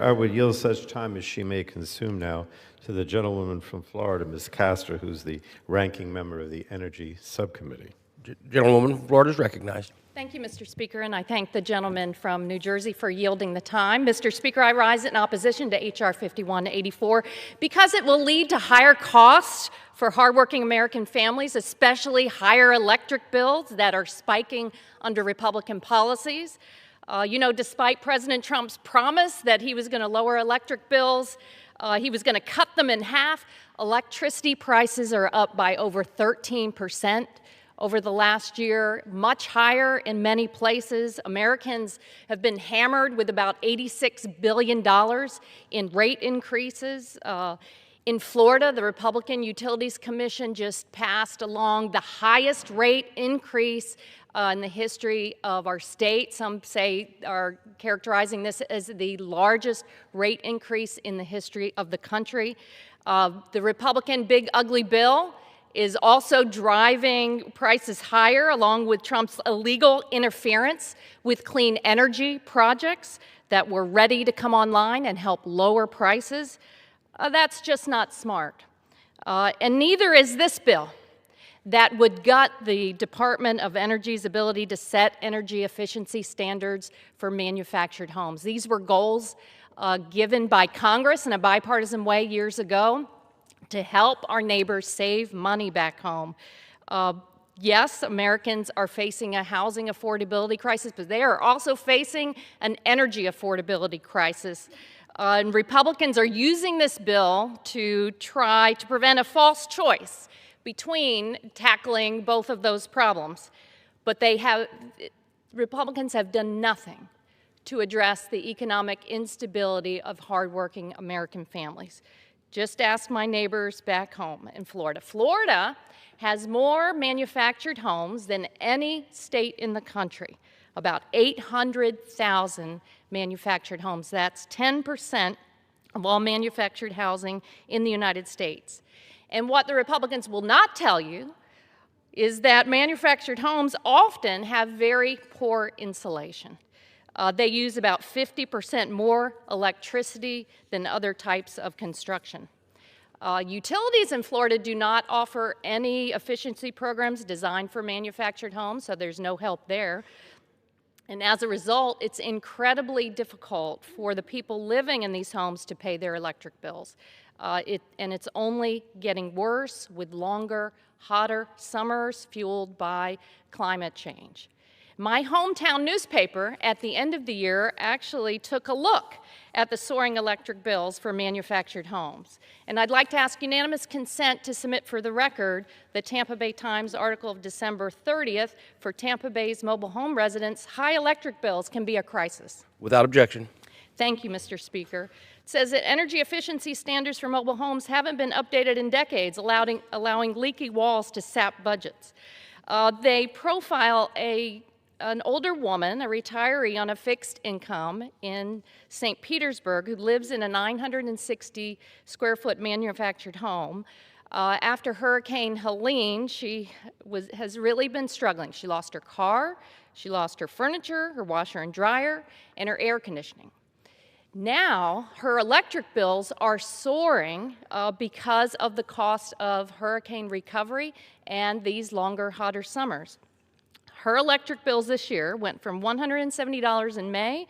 I would yield such time as she may consume now to the gentlewoman from Florida, Ms. Castor, who's the ranking member of the Energy Subcommittee. Gentlewoman from Florida is recognized. Thank you, Mr. Speaker, and I thank the gentleman from New Jersey for yielding the time. Mr. Speaker, I rise in opposition to H.R. 5184 because it will lead to higher costs for hardworking American families, especially higher electric bills that are spiking under Republican policies. Despite President Trump's promise that he was going to lower electric bills, he was going to cut them in half, electricity prices are up by over 13% over the last year, much higher in many places. Americans have been hammered with about $86 billion in rate increases. In Florida, the Republican Utilities Commission just passed along the highest rate increase in the history of our state. Some are characterizing this as the largest rate increase in the history of the country. The Republican Big Ugly Bill is also driving prices higher, along with Trump's illegal interference with clean energy projects that were ready to come online and help lower prices. That's just not smart. And neither is this bill that would gut the Department of Energy's ability to set energy efficiency standards for manufactured homes. These were goals given by Congress in a bipartisan way years ago to help our neighbors save money back home. Yes, Americans are facing a housing affordability crisis, but they are also facing an energy affordability crisis. And Republicans are using this bill to try to prevent a false choice between tackling both of those problems. But Republicans have done nothing to address the economic instability of hardworking American families. Just ask my neighbors back home in Florida. Florida has more manufactured homes than any state in the country, about 800,000 manufactured homes. That's 10% of all manufactured housing in the United States. And what the Republicans will not tell you is that manufactured homes often have very poor insulation. They use about 50% more electricity than other types of construction. Utilities in Florida do not offer any efficiency programs designed for manufactured homes, so there's no help there. And as a result, it's incredibly difficult for the people living in these homes to pay their electric bills. And it's only getting worse with longer, hotter summers fueled by climate change. My hometown newspaper at the end of the year actually took a look at the soaring electric bills for manufactured homes. And I'd like to ask unanimous consent to submit for the record the Tampa Bay Times article of December 30th for Tampa Bay's mobile home residents. High electric bills can be a crisis. Without objection. Thank you, Mr. Speaker. It says that energy efficiency standards for mobile homes haven't been updated in decades, allowing leaky walls to sap budgets. They profile an older woman, a retiree on a fixed income in St. Petersburg, who lives in a 960 square foot manufactured home. After Hurricane Helene, she has really been struggling. She lost her car, she lost her furniture, her washer and dryer, and her air conditioning. Now, her electric bills are soaring because of the cost of hurricane recovery and these longer, hotter summers. Her electric bills this year went from $170 in May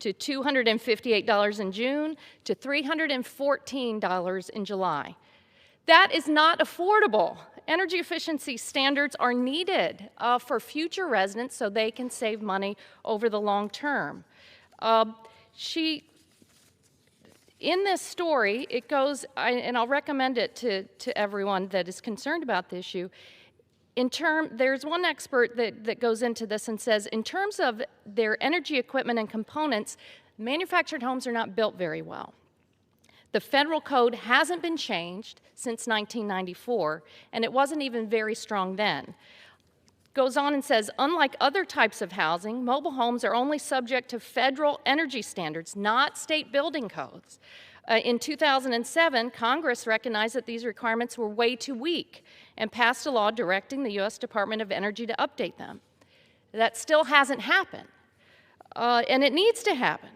to $258 in June to $314 in July. That is not affordable. Energy efficiency standards are needed for future residents so they can save money over the long term. In this story, it goes, and I'll recommend it to everyone that is concerned about the issue. There's one expert that goes into this and says, in terms of their energy equipment and components, manufactured homes are not built very well. The federal code hasn't been changed since 1994, and it wasn't even very strong then. Goes on and says, unlike other types of housing, mobile homes are only subject to federal energy standards, not state building codes. In 2007, Congress recognized that these requirements were way too weak and passed a law directing the U.S. Department of Energy to update them. That still hasn't happened, and it needs to happen.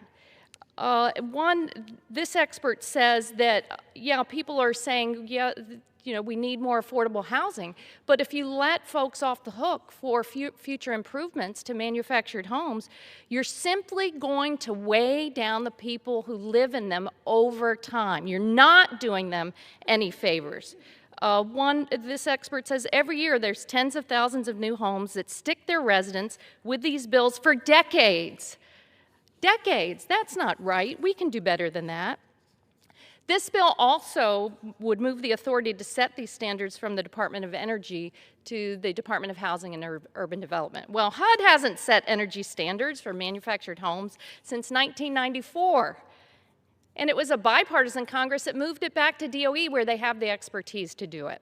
This expert says that, yeah, people are saying, yeah, we need more affordable housing. But if you let folks off the hook for future improvements to manufactured homes, you're simply going to weigh down the people who live in them over time. You're not doing them any favors. This expert says every year there's tens of thousands of new homes that stick their residents with these bills for decades. Decades, that's not right. We can do better than that. This bill also would move the authority to set these standards from the Department of Energy to the Department of Housing and Urban Development. Well, HUD hasn't set energy standards for manufactured homes since 1994. And it was a bipartisan Congress that moved it back to DOE where they have the expertise to do it.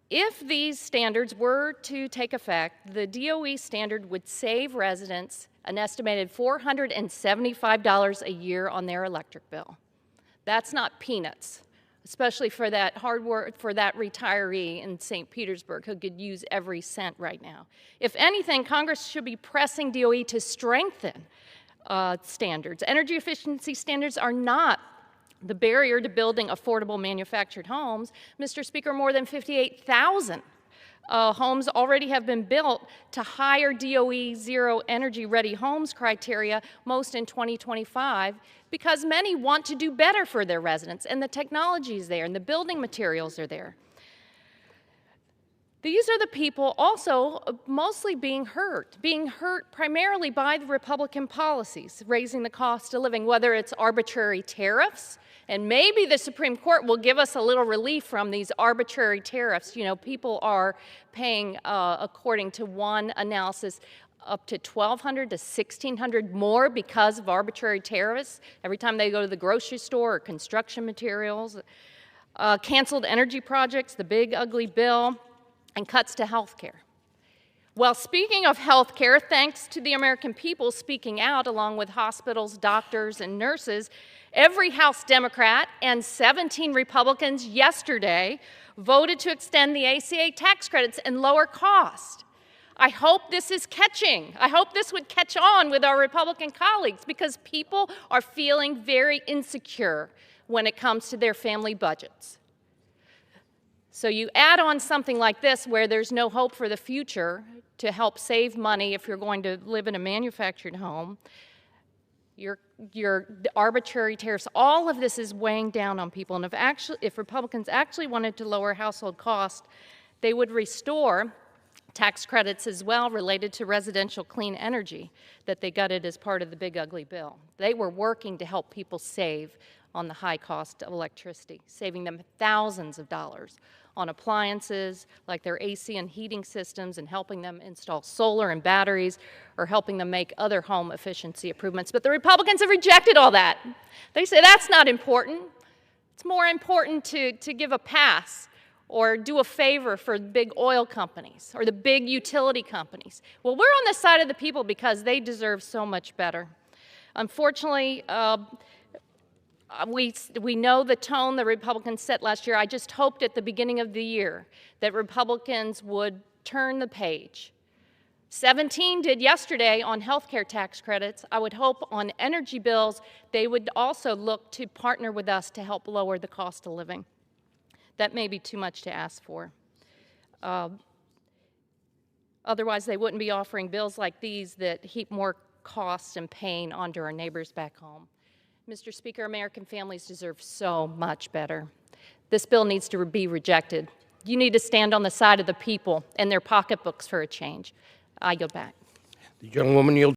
If these standards were to take effect, the DOE standard would save residents an estimated $475 a year on their electric bill. That's not peanuts, especially for that retiree in St. Petersburg who could use every cent right now. If anything, Congress should be pressing DOE to strengthen standards. Energy efficiency standards are not the barrier to building affordable manufactured homes. Mr. Speaker, more than 58,000 homes already have been built to higher DOE Zero Energy Ready Homes criteria, most in 2025, because many want to do better for their residents, and the technology is there, and the building materials are there. These are the people also mostly being hurt primarily by the Republican policies, raising the cost of living, whether it's arbitrary tariffs, and maybe the Supreme Court will give us a little relief from these arbitrary tariffs. People are paying, according to one analysis, up to $1,200 to $1,600 more because of arbitrary tariffs every time they go to the grocery store or construction materials. Canceled energy projects, the big ugly bill, and cuts to health care. Well, speaking of health care, thanks to the American people speaking out along with hospitals, doctors, and nurses, every House Democrat and 17 Republicans yesterday voted to extend the ACA tax credits and lower cost. I hope this is catching. I hope this would catch on with our Republican colleagues because people are feeling very insecure when it comes to their family budgets. So you add on something like this where there's no hope for the future to help save money if you're going to live in a manufactured home, your arbitrary tariffs, all of this is weighing down on people. And if Republicans actually wanted to lower household costs, they would restore tax credits as well related to residential clean energy that they gutted as part of the big ugly bill. They were working to help people save on the high cost of electricity, saving them thousands of dollars on appliances like their AC and heating systems and helping them install solar and batteries or helping them make other home efficiency improvements. But the Republicans have rejected all that. They say that's not important. It's more important to give a pass or do a favor for big oil companies or the big utility companies. Well, we're on the side of the people because they deserve so much better. Unfortunately, we know the tone the Republicans set last year. I just hoped at the beginning of the year that Republicans would turn the page. 17 did yesterday on health care tax credits. I would hope on energy bills they would also look to partner with us to help lower the cost of living. That may be too much to ask for. Otherwise, they wouldn't be offering bills like these that heap more costs and pain onto our neighbors back home. Mr. Speaker, American families deserve so much better. This bill needs to be rejected. You need to stand on the side of the people and their pocketbooks for a change. I yield back. The gentlewoman yields.